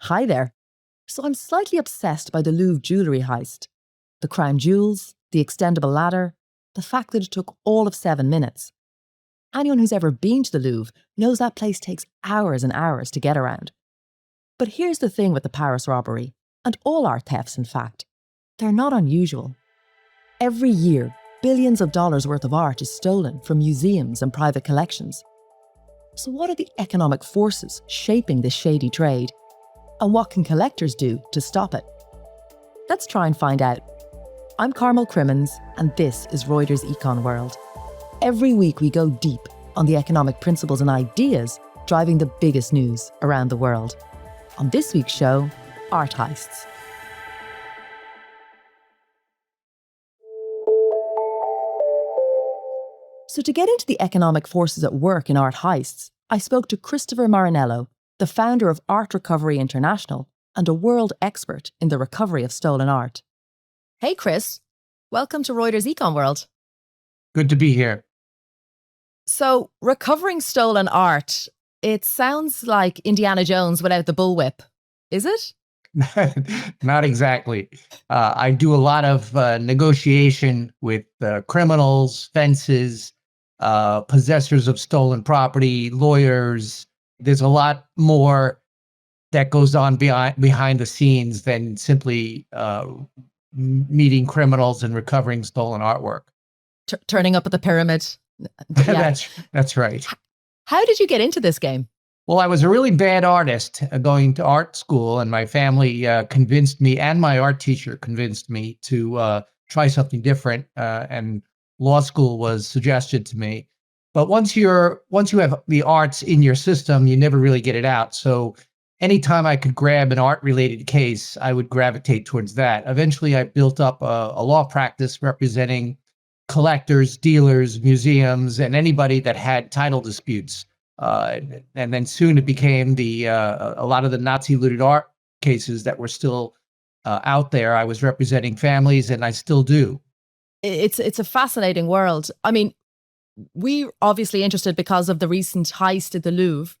Hi there. So I'm slightly obsessed by the Louvre jewellery heist. The crown jewels, the extendable ladder, the fact that it took all of 7 minutes. Anyone who's ever been to the Louvre knows that place takes hours and hours to get around. But here's the thing with the Paris robbery, and all art thefts in fact. They're not unusual. Every year, billions of dollars worth of art is stolen from museums and private collections. So what are the economic forces shaping this shady trade? And what can collectors do to stop it? Let's try and find out. I'm Carmel Crimmins, and this is Reuters Econ World. Every week we go deep on the economic principles and ideas driving the biggest news around the world. On this week's show, art heists. So to get into the economic forces at work in art heists, I spoke to Christopher Marinello, the founder of Art Recovery International and a world expert in the recovery of stolen art. Hey Chris, welcome to Reuters Econ World. Good to be here. So, recovering stolen art, it sounds like Indiana Jones without the bullwhip, is it? Not exactly. I do a lot of negotiation with criminals, fences, possessors of stolen property, lawyers. There's a lot more that goes on behind the scenes than simply meeting criminals and recovering stolen artwork. Turning up at the pyramid. Yeah. That's right. How did you get into this game? Well, I was a really bad artist going to art school, and my family convinced me, and my art teacher convinced me to try something different. And law school was suggested to me. But once you have the arts in your system, you never really get it out. So anytime I could grab an art-related case, I would gravitate towards that. Eventually, I built up a law practice representing collectors, dealers, museums, and anybody that had title disputes. And then soon it became a lot of the Nazi looted art cases that were still out there. I was representing families, and I still do. It's a fascinating world. I mean, we're obviously interested because of the recent heist at the Louvre,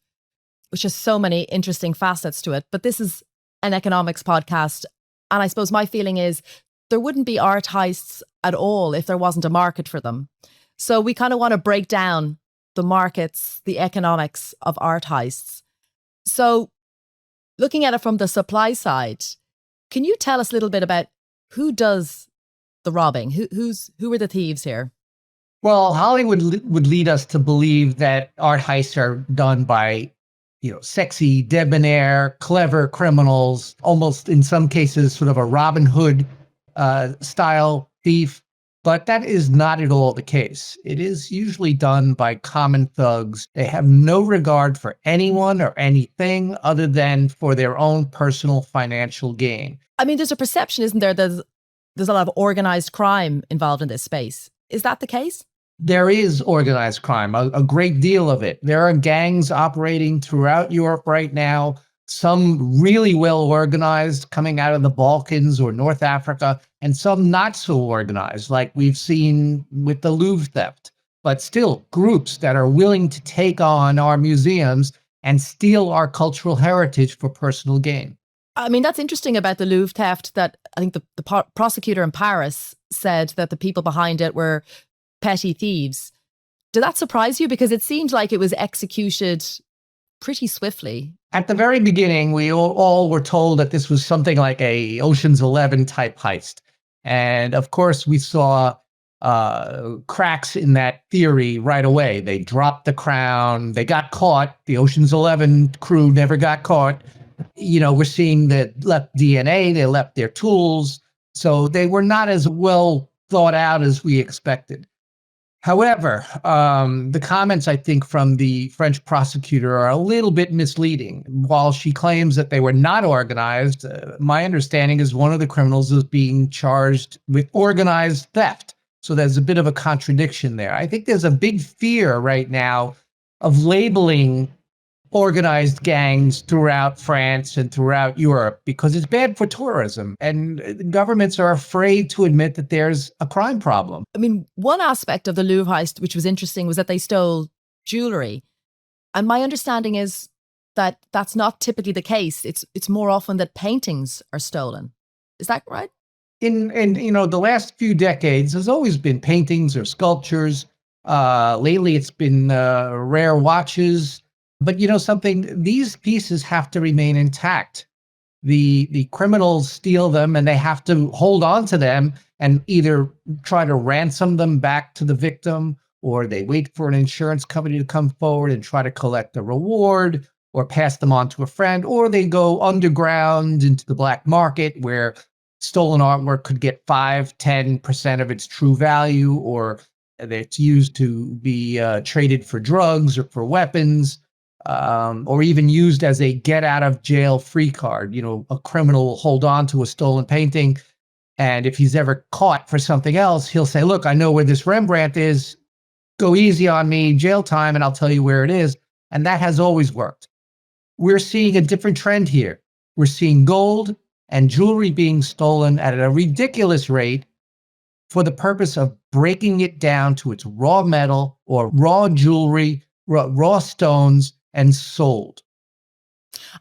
which has so many interesting facets to it. But this is an economics podcast. And I suppose my feeling is there wouldn't be art heists at all if there wasn't a market for them. So we kind of want to break down the markets, the economics of art heists. So looking at it from the supply side, can you tell us a little bit about who does the robbing? Who are the thieves here? Well, Hollywood would lead us to believe that art heists are done by, sexy, debonair, clever criminals, almost in some cases sort of a Robin Hood style thief. But that is not at all the case. It is usually done by common thugs. They have no regard for anyone or anything other than for their own personal financial gain. I mean, there's a perception, isn't there? There's a lot of organized crime involved in this space. Is that the case? There is organized crime, a great deal of it. There are gangs operating throughout Europe right now, some really well organized coming out of the Balkans or North Africa, and some not so organized, like we've seen with the Louvre theft. But still, groups that are willing to take on our museums and steal our cultural heritage for personal gain. I mean, that's interesting about the Louvre theft, that I think the prosecutor in Paris said that the people behind it were petty thieves. Did that surprise you? Because it seemed like it was executed pretty swiftly. At the very beginning, we all were told that this was something like a Ocean's 11 type heist. And of course, we saw cracks in that theory right away. They dropped the crown. They got caught. The Ocean's 11 crew never got caught. We're seeing that left DNA. They left their tools. So they were not as well thought out as we expected. However, the comments, I think, from the French prosecutor are a little bit misleading. While she claims that they were not organized, my understanding is one of the criminals is being charged with organized theft. So there's a bit of a contradiction there. I think there's a big fear right now of labeling organized gangs throughout France and throughout Europe because it's bad for tourism, and governments are afraid to admit that there's a crime problem. I mean, one aspect of the Louvre heist, which was interesting, was that they stole jewelry. And my understanding is that that's not typically the case. It's more often that paintings are stolen. Is that right? In the last few decades, there's always been paintings or sculptures. Lately, it's been rare watches. But something, these pieces have to remain intact. The criminals steal them, and they have to hold on to them and either try to ransom them back to the victim, or they wait for an insurance company to come forward and try to collect a reward, or pass them on to a friend, or they go underground into the black market where stolen artwork could get 5-10% of its true value, or it's used to be traded for drugs or for weapons, or even used as a get out of jail free card. A criminal will hold on to a stolen painting, and if he's ever caught for something else, he'll say, look, I know where this Rembrandt is. Go easy on me, jail time, and I'll tell you where it is. And that has always worked. We're seeing a different trend here. We're seeing gold and jewelry being stolen at a ridiculous rate for the purpose of breaking it down to its raw metal or raw jewelry, raw stones, and sold.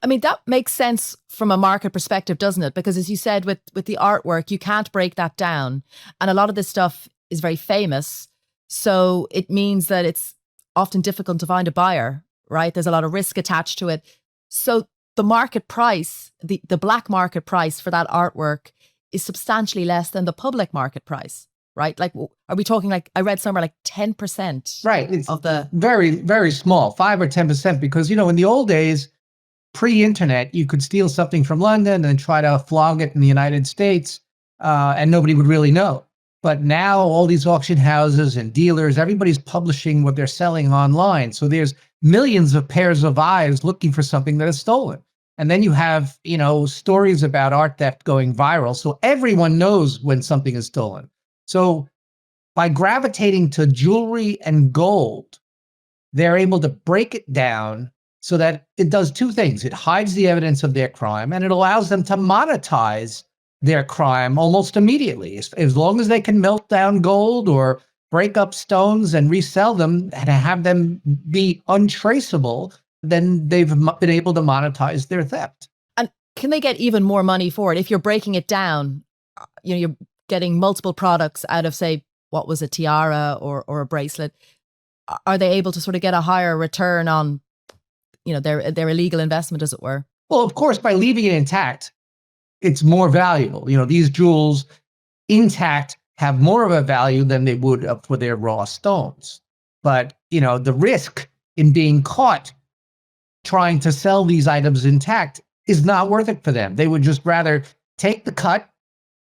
I mean, that makes sense from a market perspective, doesn't it? Because as you said, with the artwork, you can't break that down. And a lot of this stuff is very famous. So it means that it's often difficult to find a buyer, right? There's a lot of risk attached to it. So the market price, the black market price for that artwork is substantially less than the public market price, right? Like, are we talking like, I read somewhere like 10%? Right. It's of the very, very small, 5 or 10%, because, in the old days, pre-internet, you could steal something from London and try to flog it in the United States, and nobody would really know. But now all these auction houses and dealers, everybody's publishing what they're selling online. So there's millions of pairs of eyes looking for something that is stolen. And then you have, stories about art theft going viral. So everyone knows when something is stolen. So by gravitating to jewelry and gold, they're able to break it down so that it does two things. It hides the evidence of their crime, and it allows them to monetize their crime almost immediately. As long as they can melt down gold or break up stones and resell them and have them be untraceable, then they've been able to monetize their theft. And can they get even more money for it? If you're breaking it down, you're getting multiple products out of, say, what was a tiara or a bracelet. Are they able to sort of get a higher return on, their illegal investment, as it were? Well, of course, by leaving it intact, it's more valuable. These jewels intact have more of a value than they would for their raw stones. But, the risk in being caught trying to sell these items intact is not worth it for them. They would just rather take the cut,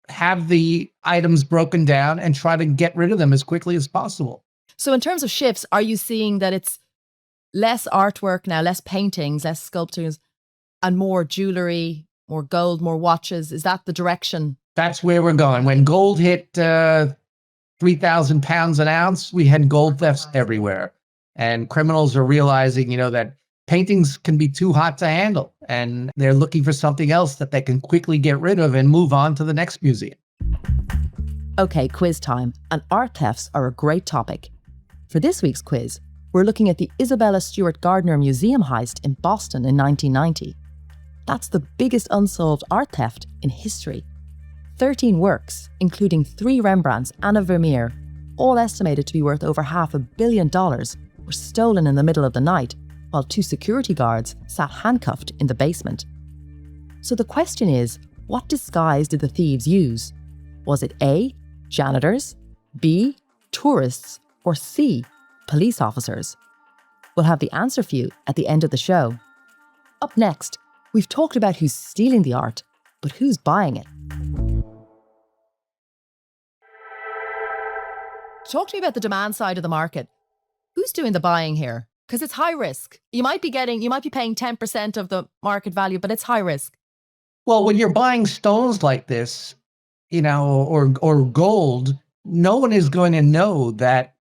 have the items broken down, and try to get rid of them as quickly as possible. So in terms of shifts, are you seeing that it's less artwork now, less paintings, less sculptures, and more jewelry, more gold, more watches? Is that the direction? That's where we're going. When gold hit 3,000 pounds an ounce, we had gold thefts everywhere. And criminals are realizing, that paintings can be too hot to handle, and they're looking for something else that they can quickly get rid of and move on to the next museum. Okay, quiz time. And art thefts are a great topic. For this week's quiz, we're looking at the Isabella Stewart Gardner Museum heist in Boston in 1990. That's the biggest unsolved art theft in history. 13 works, including 3 Rembrandts and a Vermeer, all estimated to be worth over $500 million, were stolen in the middle of the night, while 2 security guards sat handcuffed in the basement. So the question is, what disguise did the thieves use? Was it A, janitors, B, tourists, or C, police officers? We'll have the answer for you at the end of the show. Up next, we've talked about who's stealing the art, but who's buying it? Talk to me about the demand side of the market. Who's doing the buying here? Because it's high risk. You might be paying 10% of the market value, but it's high risk. Well, when you're buying stones like this, or gold, no one is going to know that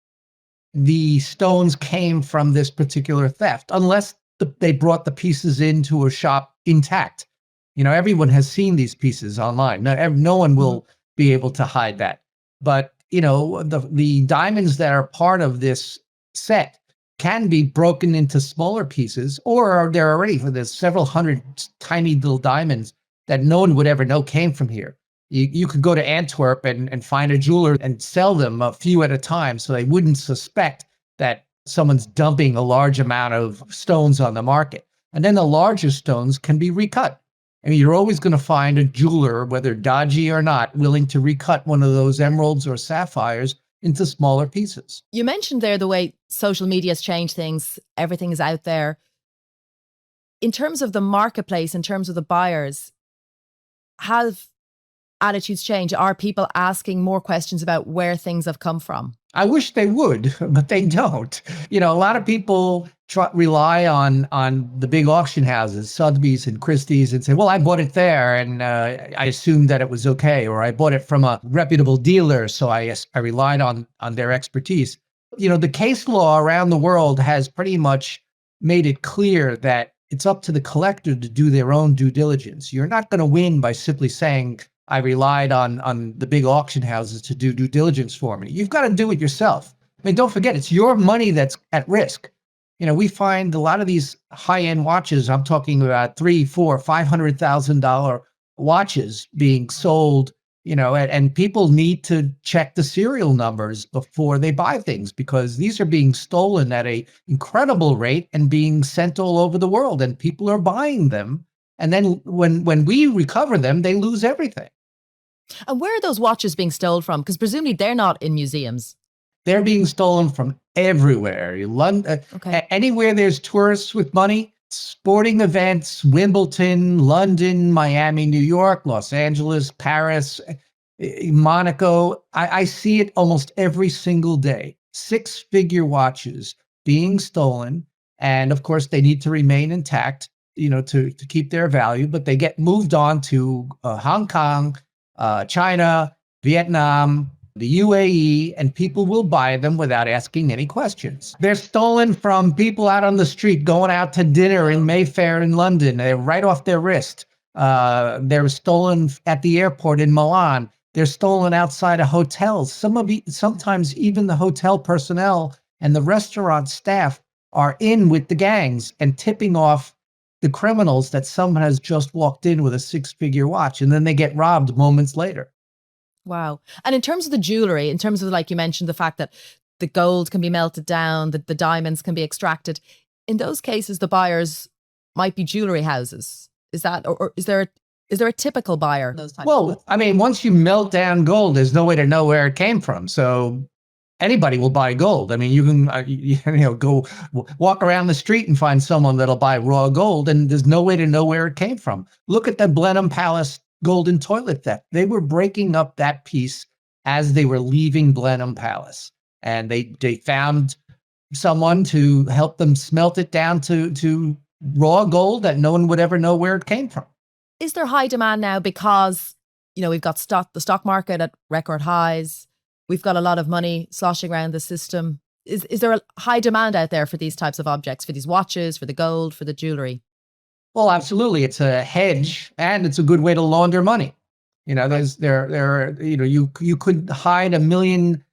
the stones came from this particular theft unless they brought the pieces into a shop intact. Everyone has seen these pieces online. No one will be able to hide that. But, the diamonds that are part of this set can be broken into smaller pieces, or there's several hundred tiny little diamonds that no one would ever know came from here. You could go to Antwerp and find a jeweler and sell them a few at a time so they wouldn't suspect that someone's dumping a large amount of stones on the market. And then the larger stones can be recut. I mean, you're always going to find a jeweler, whether dodgy or not, willing to recut one of those emeralds or sapphires into smaller pieces. You mentioned there the way social media has changed things. Everything is out there. In terms of the marketplace, in terms of the buyers, have attitudes changed? Are people asking more questions about where things have come from? I wish they would, but they don't. A lot of people rely on the big auction houses, Sotheby's and Christie's, and say, well, I bought it there and I assumed that it was okay, or I bought it from a reputable dealer, so I relied on their expertise. The case law around the world has pretty much made it clear that it's up to the collector to do their own due diligence. You're not going to win by simply saying, I relied on the big auction houses to do due diligence for me. You've got to do it yourself. I mean, don't forget, it's your money that's at risk. We find a lot of these high-end watches. I'm talking about $300,000, $400,000, $500,000 watches being sold. And people need to check the serial numbers before they buy things, because these are being stolen at an incredible rate and being sent all over the world, and people are buying them. And then when we recover them, they lose everything. And where are those watches being stolen from? Because presumably they're not in museums. They're being stolen from everywhere. London, anywhere there's tourists with money, sporting events, Wimbledon, London, Miami, New York, Los Angeles, Paris, Monaco. I see it almost every single day. 6-figure watches being stolen. And of course, they need to remain intact, to keep their value, but they get moved on to Hong Kong, China, Vietnam, the UAE, and people will buy them without asking any questions. They're stolen from people out on the street going out to dinner in Mayfair in London. They're right off their wrist. They're stolen at the airport in Milan. They're stolen outside of hotels. Sometimes even the hotel personnel and the restaurant staff are in with the gangs and tipping off the criminals that someone has just walked in with a 6-figure watch, and then they get robbed moments later. Wow. And in terms of the jewelry, in terms of, like you mentioned, the fact that the gold can be melted down, that the diamonds can be extracted, in those cases, the buyers might be jewelry houses. Is that, or is there a typical buyer? Well, I mean, once you melt down gold, there's no way to know where it came from. So anybody will buy gold. I mean, you can go walk around the street and find someone that'll buy raw gold, and there's no way to know where it came from. Look at the Blenheim Palace golden toilet theft. They were breaking up that piece as they were leaving Blenheim Palace, and they found someone to help them smelt it down to raw gold that no one would ever know where it came from. Is there high demand now because, we've got the stock market at record highs? We've got a lot of money sloshing around the system. Is there a high demand out there for these types of objects, for these watches, for the gold, for the jewelry? Well, absolutely. It's a hedge, and it's a good way to launder money. You could hide £1 million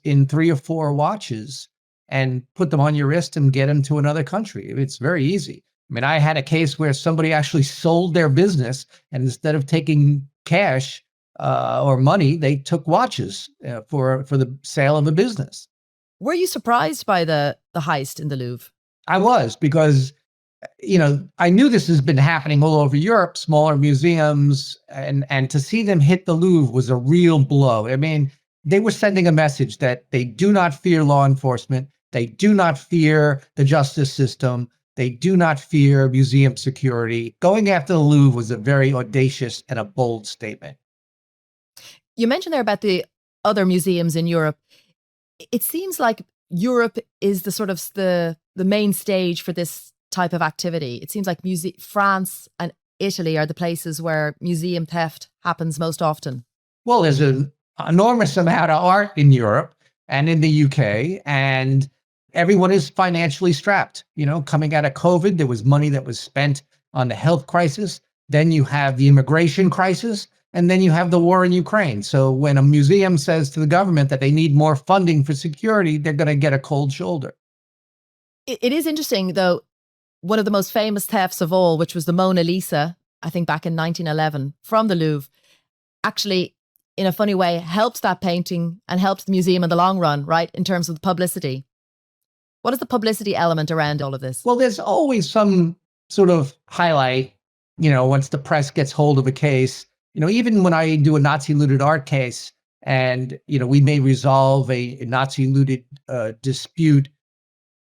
in 3 or 4 watches and put them on your wrist and get them to another country. It's very easy. I mean, I had a case where somebody actually sold their business, and instead of taking cash or money, they took watches for the sale of a business. Were you surprised by the heist in the Louvre? I was, because I knew this has been happening all over Europe, smaller museums, and to see them hit the Louvre was a real blow. I mean, they were sending a message that they do not fear law enforcement. They do not fear the justice system. They do not fear museum security. Going after the Louvre was a very audacious and a bold statement. You mentioned there about the other museums in Europe. It seems like Europe is the sort of the main stage for this type of activity. It seems like France and Italy are the places where museum theft happens most often. Well, there's an enormous amount of art in Europe and in the UK, and everyone is financially strapped. Coming out of COVID, there was money that was spent on the health crisis. Then you have the immigration crisis, and then you have the war in Ukraine. So when a museum says to the government that they need more funding for security, they're going to get a cold shoulder. It is interesting, though, one of the most famous thefts of all, which was the Mona Lisa, I think back in 1911 from the Louvre, actually, in a funny way, helped that painting and helped the museum in the long run, right, in terms of the publicity. What is the publicity element around all of this? Well, there's always some sort of highlight, once the press gets hold of a case. Even when I do a Nazi looted art case and, we may resolve a Nazi looted dispute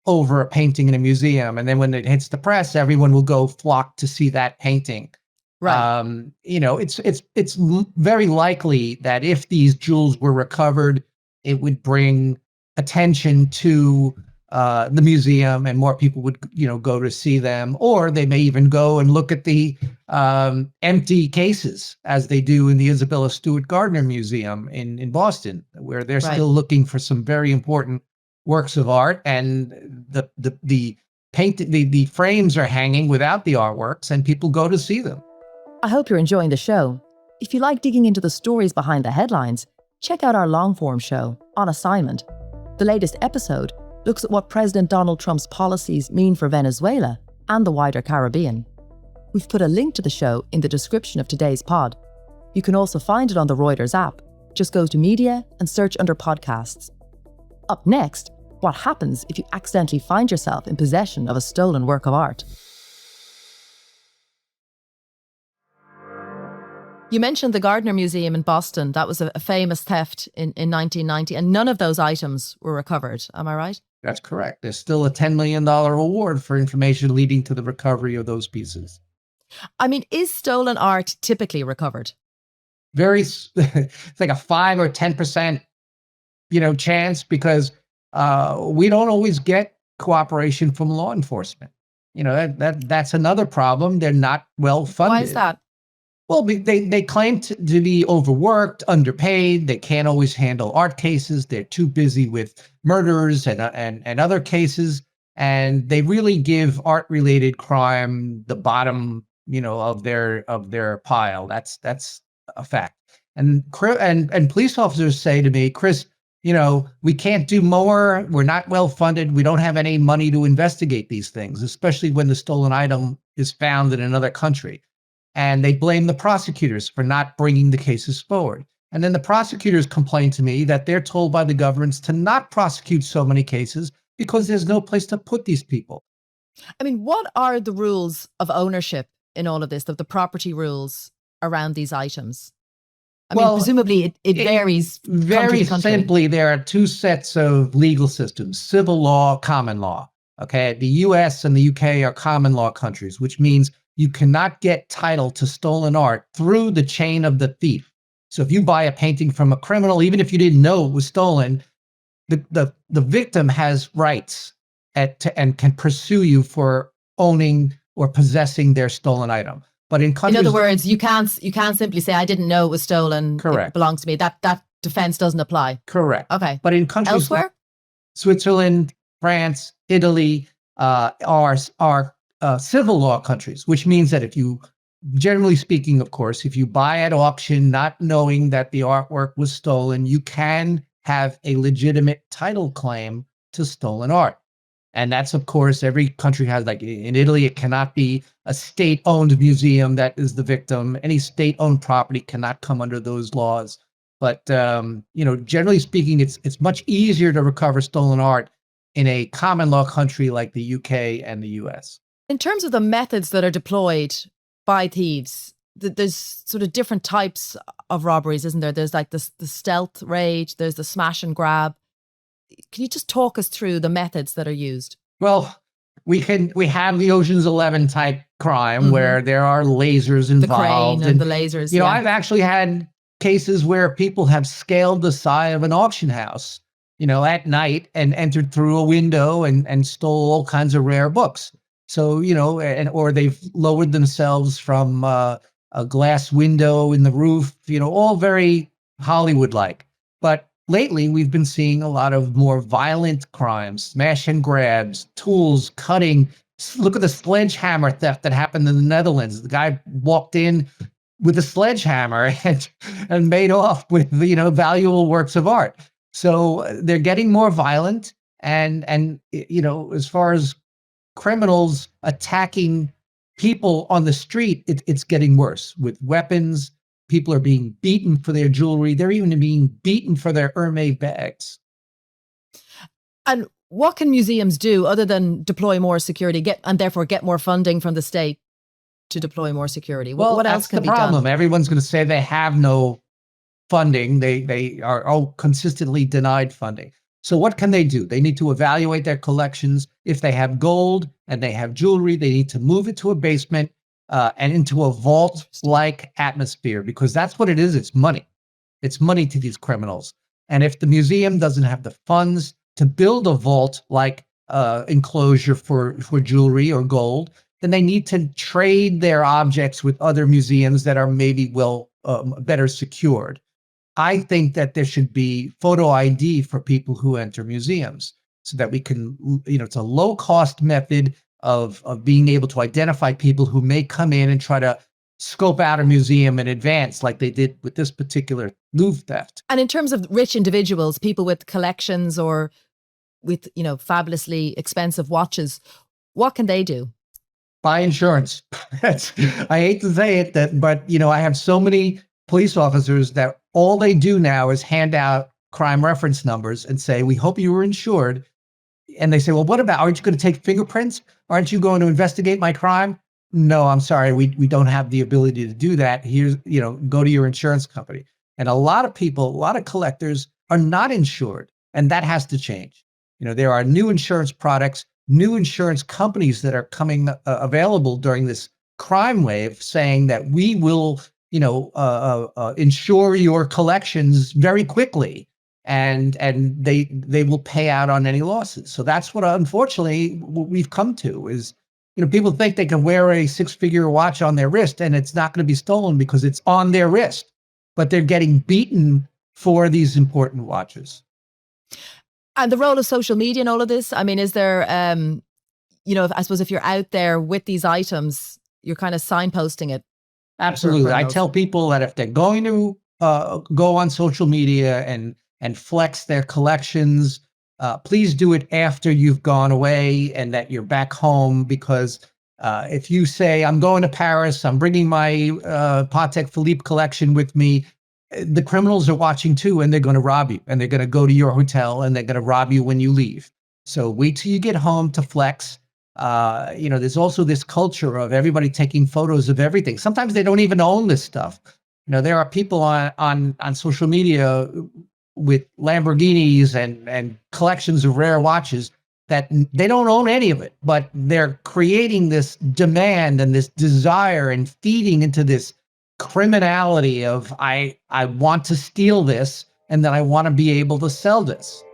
over a painting in a museum. And then when it hits the press, everyone will go flock to see that painting. Right. It's very likely that if these jewels were recovered, it would bring attention to the museum, and more people would, go to see them, or they may even go and look at the empty cases, as they do in the Isabella Stewart Gardner Museum in Boston, where they're Right. still looking for some very important works of art, and the frames are hanging without the artworks, and people go to see them. I hope you're enjoying the show. If you like digging into the stories behind the headlines, check out our long-form show, On Assignment. The latest episode looks at what President Donald Trump's policies mean for Venezuela and the wider Caribbean. We've put a link to the show in the description of today's pod. You can also find it on the Reuters app. Just go to Media and search under Podcasts. Up next, what happens if you accidentally find yourself in possession of a stolen work of art? You mentioned the Gardner Museum in Boston. That was a famous theft in 1990, and none of those items were recovered. Am I right? That's correct. There's still a $10 million reward for information leading to the recovery of those pieces. I mean, is stolen art typically recovered? It's like a 5 or 10%, chance, because we don't always get cooperation from law enforcement. That's another problem. They're not well funded. Why is that? Well, they claim to be overworked, underpaid. They can't always handle art cases. They're too busy with murders and other cases, and they really give art-related crime the bottom, of their pile. That's a fact. And police officers say to me, Chris, we can't do more. We're not well funded. We don't have any money to investigate these things, especially when the stolen item is found in another country. And they blame the prosecutors for not bringing the cases forward. And then the prosecutors complain to me that they're told by the governments to not prosecute so many cases because there's no place to put these people. I mean, what are the rules of ownership in all of this, of the property rules around these items? I mean, presumably it varies very country to country. Simply, there are two sets of legal systems: civil law, common law. Okay, the US and the UK are common law countries, which means you cannot get title to stolen art through the chain of the thief. So if you buy a painting from a criminal, even if you didn't know it was stolen, the victim has rights and can pursue you for owning or possessing their stolen item. But in other words, you can't simply say, I didn't know it was stolen. Correct. It belongs to me. That defense doesn't apply. Correct. Okay. But in countries elsewhere, Switzerland, France, Italy are civil law countries, which means that if you, generally speaking, of course, if you buy at auction not knowing that the artwork was stolen, you can have a legitimate title claim to stolen art. And that's, of course, every country has, like in Italy, it cannot be a state-owned museum that is the victim. Any state-owned property cannot come under those laws. But, generally speaking, it's much easier to recover stolen art in a common law country like the UK and the US. In terms of the methods that are deployed by thieves, there's sort of different types of robberies, isn't there? There's like the stealth raid, there's the smash and grab. Can you just talk us through the methods that are used? Well, we have the Ocean's 11 type crime where there are lasers involved. The crane and the lasers. I've actually had cases where people have scaled the side of an auction house, at night and entered through a window and stole all kinds of rare books. So, or they've lowered themselves from a glass window in the roof, all very Hollywood-like. But lately, we've been seeing a lot of more violent crimes, smash and grabs, tools, cutting. Look at the sledgehammer theft that happened in the Netherlands. The guy walked in with a sledgehammer and made off with, valuable works of art. So they're getting more violent. And as far as criminals attacking people on the street, it's getting worse with weapons. People are being beaten for their jewelry. They're even being beaten for their Hermes bags. And what can museums do other than deploy more security, and therefore get more funding from the state to deploy more security? Well, What else that's can the be problem. done? Everyone's going to say they have no funding. They are all consistently denied funding. So what can they do? They need to evaluate their collections. If they have gold and they have jewelry, they need to move it to a basement and into a vault-like atmosphere, because that's what it is. It's money. It's money to these criminals. And if the museum doesn't have the funds to build a vault-like enclosure for jewelry or gold, then they need to trade their objects with other museums that are maybe better secured. I think that there should be photo ID for people who enter museums, so that we can, it's a low cost method of being able to identify people who may come in and try to scope out a museum in advance, like they did with this particular Louvre theft. And in terms of rich individuals, people with collections or with, fabulously expensive watches, what can they do? Buy insurance. I hate to say it, but I have so many police officers that all they do now is hand out crime reference numbers and say, "We hope you were insured." And they say, "Well, what about, aren't you going to take fingerprints? Aren't you going to investigate my crime?" "No, I'm sorry. We don't have the ability to do that. Here's, go to your insurance company." And a lot of people, a lot of collectors are not insured, and that has to change. There are new insurance products, new insurance companies that are coming available during this crime wave, saying that we will, insure your collections very quickly, and they will pay out on any losses. So that's what, unfortunately, what we've come to is, people think they can wear a six-figure watch on their wrist and it's not going to be stolen because it's on their wrist, but they're getting beaten for these important watches. And the role of social media in all of this, I mean, is there, I suppose if you're out there with these items, you're kind of signposting it. Absolutely. I tell people that if they're going to go on social media and flex their collections, please do it after you've gone away and that you're back home, because if you say, "I'm going to Paris, I'm bringing my Patek Philippe collection with me," the criminals are watching too, and they're going to rob you, and they're going to go to your hotel and they're going to rob you when you leave. So wait till you get home to flex. There's also this culture of everybody taking photos of everything. Sometimes they don't even own this stuff. There are people on social media with Lamborghinis and collections of rare watches that they don't own any of it, but they're creating this demand and this desire and feeding into this criminality of, I want to steal this, and then I want to be able to sell this.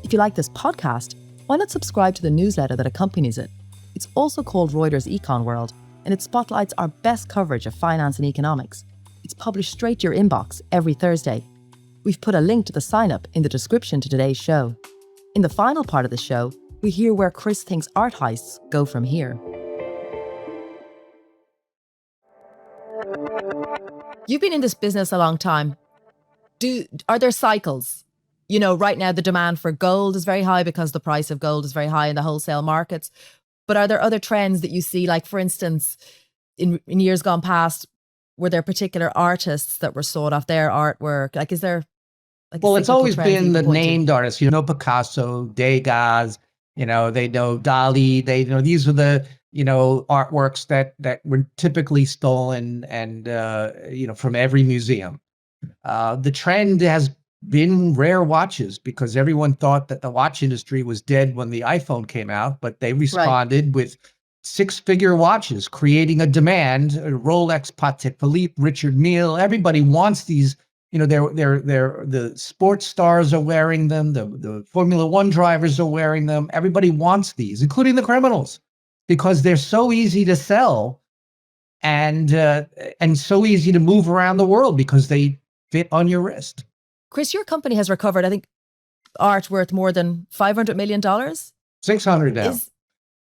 If you like this podcast, why not subscribe to the newsletter that accompanies it? It's also called Reuters Econ World, and it spotlights our best coverage of finance and economics. It's published straight to your inbox every Thursday. We've put a link to the sign-up in the description to today's show. In the final part of the show, we hear where Chris thinks art heists go from here. You've been in this business a long time. Are there cycles? Right now the demand for gold is very high because the price of gold is very high in the wholesale markets. But are there other trends that you see? Like, for instance, in years gone past, were there particular artists that were sought after their artwork? Like, is there... Well, it's always been the named artists, Picasso, Degas, they know Dali, they these are the, artworks that were typically stolen and, from every museum. The trend has been rare watches, because everyone thought that the watch industry was dead when the iPhone came out, but they responded with six-figure watches, creating a demand. Rolex, Patek Philippe, Richard Mille, everybody wants these. The sports stars are wearing them. The Formula One drivers are wearing them. Everybody wants these, including the criminals, because they're so easy to sell and so easy to move around the world because they fit on your wrist. Chris, your company has recovered, I think, art worth more than $500 million? 600 now.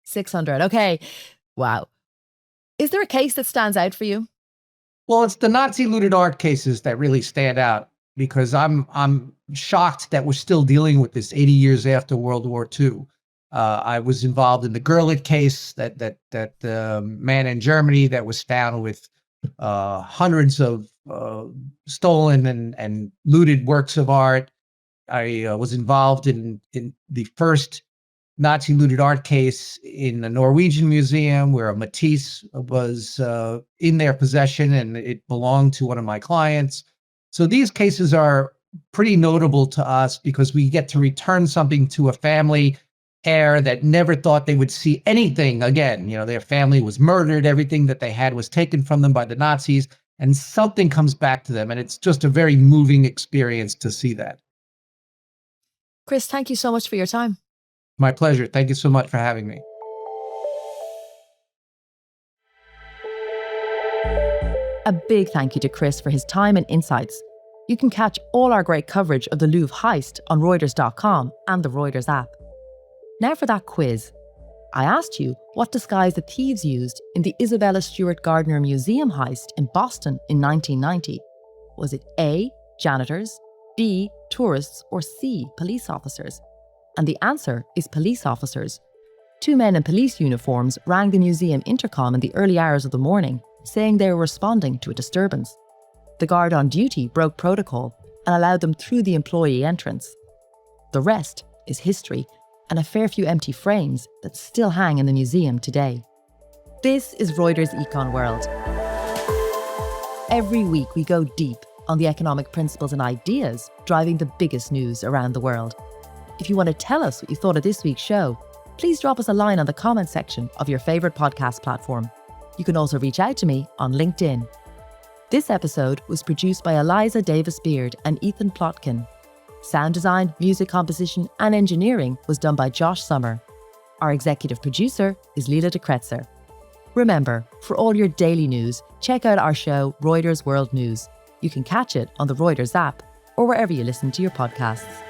600. Okay. Wow. Is there a case that stands out for you? Well, it's the Nazi looted art cases that really stand out because I'm shocked that we're still dealing with this 80 years after World War II. I was involved in the Gerlich case, that man in Germany that was found with hundreds of stolen and looted works of art. I was involved in the first Nazi looted art case in the Norwegian Museum, where a Matisse was in their possession and it belonged to one of my clients. So these cases are pretty notable to us because we get to return something to a family heir that never thought they would see anything again. You know, their family was murdered, everything that they had was taken from them by the Nazis, and something comes back to them. And it's just a very moving experience to see that. Chris, thank you so much for your time. My pleasure. Thank you so much for having me. A big thank you to Chris for his time and insights. You can catch all our great coverage of the Louvre heist on Reuters.com and the Reuters app. Now for that quiz. I asked you what disguise the thieves used in the Isabella Stewart Gardner Museum heist in Boston in 1990. Was it A, janitors, B, tourists, or C, police officers? And the answer is police officers. Two men in police uniforms rang the museum intercom in the early hours of the morning, saying they were responding to a disturbance. The guard on duty broke protocol and allowed them through the employee entrance. The rest is history and a fair few empty frames that still hang in the museum today. This is Reuters Econ World. Every week we go deep on the economic principles and ideas driving the biggest news around the world. If you want to tell us what you thought of this week's show, please drop us a line on the comment section of your favourite podcast platform. You can also reach out to me on LinkedIn. This episode was produced by Eliza Davis-Beard and Ethan Plotkin. Sound design, music composition and engineering was done by Josh Summer. Our executive producer is Lila de Kretzer. Remember, for all your daily news, check out our show Reuters World News. You can catch it on the Reuters app or wherever you listen to your podcasts.